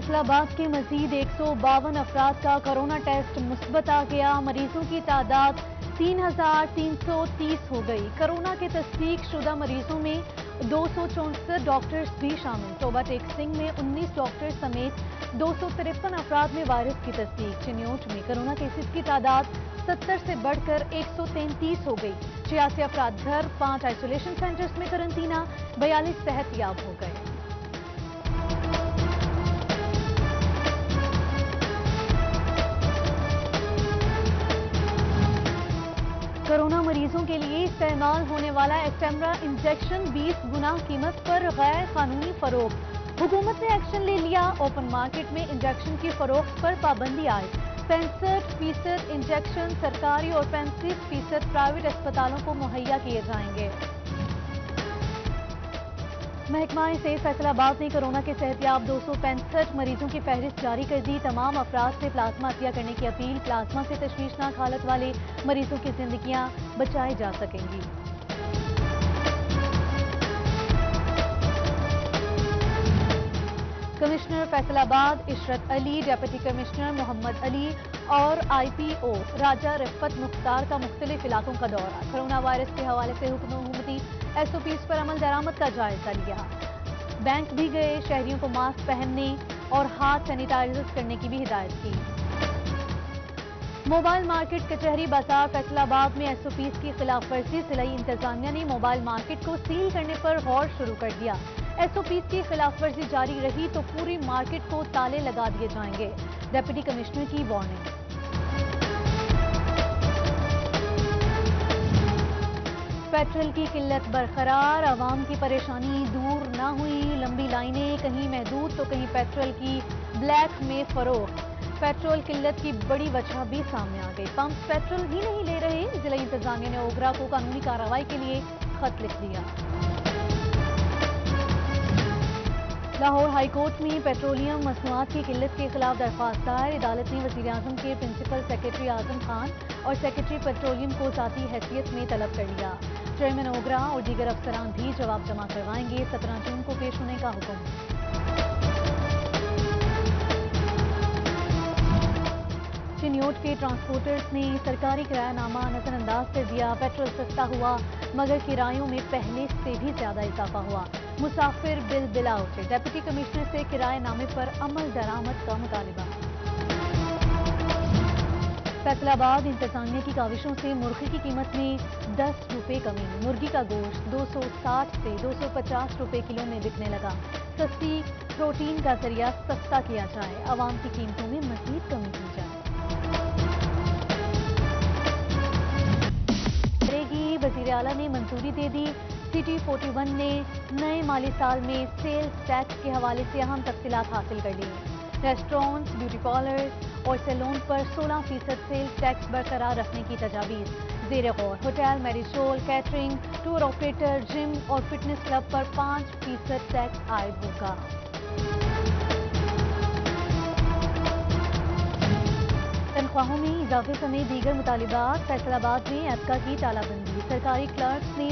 فیصل آباد کے مزید 152 افراد کا کورونا ٹیسٹ مثبت آ گیا۔ مریضوں کی تعداد 3330 ہو گئی۔ کورونا کے تصدیق شدہ مریضوں میں 264 ڈاکٹرز بھی شامل۔ ٹوبہ ٹیک سنگھ میں 19 ڈاکٹرز سمیت 253 افراد میں وائرس کی تصدیق۔ چنیوٹ میں کورونا کیسز کی تعداد 70 سے بڑھ کر 133 ہو گئی۔ 86 افراد گھر، 5 آئسولیشن سینٹرز میں قرنطینہ، 42 صحت یاب ہو گئے۔ کورونا مریضوں کے لیے استعمال ہونے والا ایکٹیمرا انجیکشن 20 گنا قیمت پر غیر قانونی فروخت۔ حکومت نے ایکشن لے لیا۔ اوپن مارکیٹ میں انجیکشن کی فروخت پر پابندی عائد۔ 65% انجیکشن سرکاری اور 35% پرائیویٹ اسپتالوں کو مہیا کیے جائیں گے۔ محکمہ صحت فیصل آباد نے کورونا کے صحت یاب 265 مریضوں کی فہرست جاری کر دی۔ تمام افراد سے پلازمہ عطیہ کرنے کی اپیل۔ پلازمہ سے تشویشناک حالت والے مریضوں کی زندگیاں بچائی جا سکیں گی۔ کمشنر فیصل آباد عشرت علی، ڈپٹی کمشنر محمد علی اور آئی پی او راجہ رفت مختار کا مختلف علاقوں کا دورہ۔ کورونا وائرس کے حوالے سے حکومتی ایس او پیز پر عمل درآمد کا جائزہ لیا۔ بینک بھی گئے، شہریوں کو ماسک پہننے اور ہاتھ سینیٹائز کرنے کی بھی ہدایت کی۔ موبائل مارکیٹ کچہری بازار فیصل آباد میں ایس او پیز کی خلاف ورزی۔ ضلعی انتظامیہ نے موبائل مارکیٹ کو سیل کرنے پر غور شروع کر دیا۔ ایس او پیز کی خلاف ورزی جاری رہی تو پوری مارکیٹ کو تالے لگا دیے جائیں گے۔ ڈپٹی کمشنر کی وارننگ۔ پیٹرول کی قلت برقرار، عوام کی پریشانی دور نہ ہوئی۔ لمبی لائنیں، کہیں محدود تو کہیں پیٹرول کی بلیک میں فروخت۔ پیٹرول قلت کی بڑی وجہ بھی سامنے آ گئی۔ پمپس پیٹرول ہی نہیں لے رہے۔ ضلعی انتظامیہ نے اوگرا کو قانونی کارروائی کے لیے خط لکھ دیا۔ لاہور ہائی کورٹ میں پیٹرولیم مصنوعات کی قلت کے خلاف درخواست دائر۔ عدالت نے وزیر اعظم کے پرنسپل سیکرٹری اعظم خان اور سیکرٹری پیٹرولیم کو ذاتی حیثیت میں طلب کر لیا۔ چیئرمین اوگرا اور دیگر افسران بھی جواب جمع کروائیں گے۔ 17 جون کو پیش ہونے کا حکم۔ چنیوٹ کے ٹرانسپورٹرز نے سرکاری کرایہ نامہ نظر انداز کر دیا۔ پیٹرول سستا ہوا مگر کرایوں میں پہلے سے بھی زیادہ اضافہ ہوا۔ مسافر بل بلا اٹھے۔ ڈپٹی کمشنر سے کرایہ نامے پر عمل درآمد کا مطالبہ۔ فیصل آباد انتظامیہ کی کاوشوں سے مرغی کی قیمت میں 10 روپے کمی۔ مرغی کا گوشت 260 سے 250 روپے کلو میں بکنے لگا۔ سستی پروٹین کا ذریعہ سستا کیا جائے، عوام کی قیمتوں میں مزید کمی کی جائے۔ وزیر اعلیٰ نے منظوری دے دی۔ سی ٹی 41 نے نئے مالی سال میں سیلز ٹیکس کے حوالے سے اہم تفصیلات حاصل کر لی۔ ریسٹورانٹس، بیوٹی پارلرز اور سیلون پر 16% سیلز ٹیکس برقرار رکھنے کی تجاویز زیر غور۔ ہوٹل، میریجول، کیٹرنگ، ٹور آپریٹر، جم اور فٹنس کلب پر 5% ٹیکس عائد ہوگا۔ تنخواہوں میں اضافے سمیت دیگر مطالبات۔ فیصل آباد میں ایپکا کی تالہ بندی۔ سرکاری کلرکس نے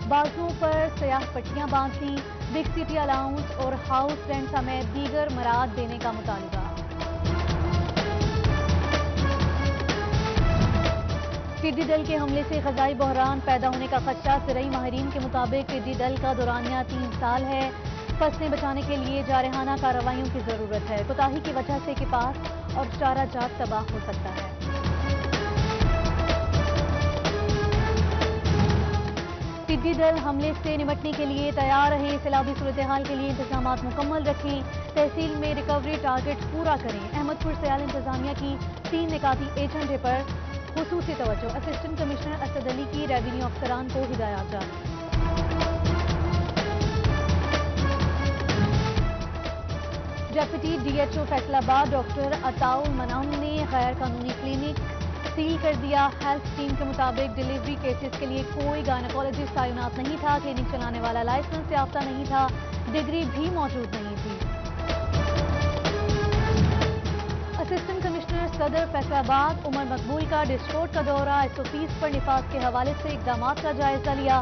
بازوؤں پر سیاہ پٹیاں باندھ لی۔ بگ سٹی الاؤنس اور ہاؤس رینٹ سمیت دیگر مراعات دینے کا مطالبہ۔ ٹڈی دل کے حملے سے غذائی بحران پیدا ہونے کا خدشہ۔ زرعی ماہرین کے مطابق ٹڈی دل کا دورانیہ 3 سال ہے۔ فصلیں بچانے کے لیے جارحانہ کارروائیوں کی ضرورت ہے۔ کوتاہی کی وجہ سے کپاس اور چارہ جات تباہ ہو سکتا ہے۔ ٹڈی دل حملے سے نمٹنے کے لیے تیار رہیں۔ سیلابی صورتحال کے لیے انتظامات مکمل رکھیں۔ تحصیل میں ریکوری ٹارگٹ پورا کریں۔ احمد پور سیال انتظامیہ کی 3 نکاتی ایجنڈے پر خصوصی توجہ۔ اسسٹنٹ کمشنر اسد علی کی ریونیو افسران کو ہدایات جاری۔ Deputy D H O Faisalabad doctor عطاء المنعم نے غیر قانونی کلینک سیل کر دیا۔ ہیلتھ ٹیم کے مطابق ڈیلیوری کیسز کے لیے کوئی گائنیکالوجسٹ تعینات نہیں تھا۔ کلینک چلانے والا لائسنس یافتہ نہیں تھا، ڈگری بھی موجود نہیں تھی۔ اسسٹنٹ کمشنر صدر فیصل آباد عمر مقبول کا ڈسٹرکٹ کا دورہ۔ ایس او پیز پر نفاذ کے حوالے سے اقدامات کا جائزہ لیا۔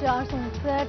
459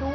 2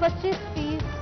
25%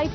IT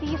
30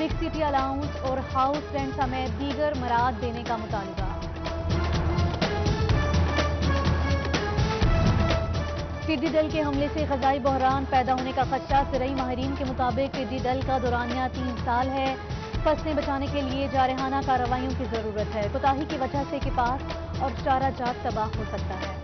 بگ سٹی الاؤنس اور ہاؤس رینٹ سمیت دیگر مراعات دینے کا مطالبہ۔ ٹڈی دل کے حملے سے غذائی بحران پیدا ہونے کا خدشہ، زرعی ماہرین کے مطابق ٹڈی دل کا دورانیہ 3 سال ہے۔ فصلیں بچانے کے لیے جارحانہ کارروائیوں کی ضرورت ہے۔ کوتاہی کی وجہ سے کپاس اور چارہ جات تباہ ہو سکتا ہے۔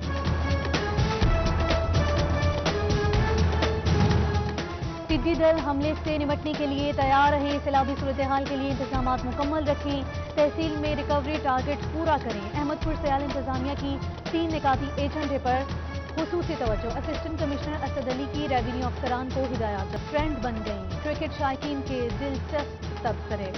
ٹڈی دل حملے سے نمٹنے کے لیے تیار رہیں، سیلابی صورتحال کے لیے انتظامات مکمل رکھیں، تحصیل میں ریکوری ٹارگٹ پورا کریں۔ احمد پور سیال انتظامیہ کی 3 نکاتی ایجنڈے پر خصوصی توجہ، اسسٹنٹ کمشنر اسد علی کی ریونیو افسران کو ہدایات۔ ٹرینڈ بن گئیں کرکٹ شائقین کے دلچسپ تبصرے۔